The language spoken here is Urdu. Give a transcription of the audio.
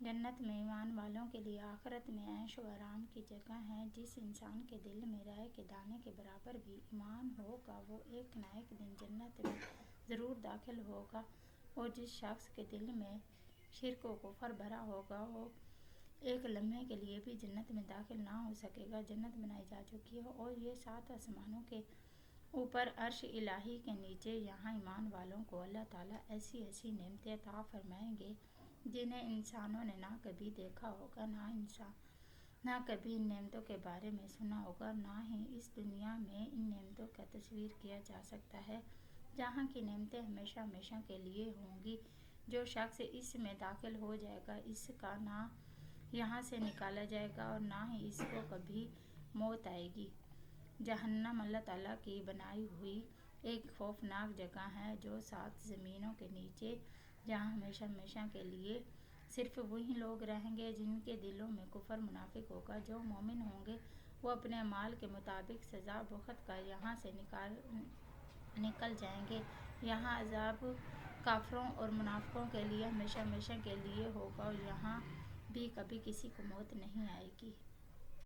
جنت میں ایمان والوں کے لیے آخرت میں عیش و آرام کی جگہ ہے۔ جس انسان کے دل میں رائے کے دانے کے برابر بھی ایمان ہوگا وہ ایک نہ ایک دن جنت میں ضرور داخل ہوگا، اور جس شخص کے دل میں شرک و کفر بھرا ہوگا وہ ایک لمحے کے لیے بھی جنت میں داخل نہ ہو سکے گا۔ جنت بنائی جا چکی ہے اور یہ 7 آسمانوں کے اوپر عرش الہی کے نیچے، یہاں ایمان والوں کو اللہ تعالیٰ ایسی ایسی نعمتیں عطا فرمائیں گے جنہیں انسانوں نے نہ کبھی دیکھا ہوگا، نہ کبھی ان نعمتوں کے بارے میں سنا ہوگا، نہ ہی اس دنیا میں ان نعمتوں کا تصور کیا جا سکتا ہے، جہاں کی نعمتیں ہمیشہ ہمیشہ کے لیے ہوں گی۔ جو شخص اس میں داخل ہو جائے گا اس کا نہ یہاں سے نکالا جائے گا اور نہ ہی اس کو کبھی موت آئے گی۔ جہنم اللہ تعالیٰ کی بنائی ہوئی ایک خوفناک جگہ ہے جو 7 زمینوں کے نیچے، جہاں ہمیشہ ہمیشہ کے لیے صرف وہی لوگ رہیں گے جن کے دلوں میں کفر منافق ہوگا۔ جو مومن ہوں گے وہ اپنے اعمال کے مطابق سزا بھگت کر یہاں سے نکل جائیں گے۔ یہاں عذاب کافروں اور منافقوں کے لیے ہمیشہ ہمیشہ کے لیے ہوگا اور یہاں بھی کبھی کسی کو موت نہیں آئے گی۔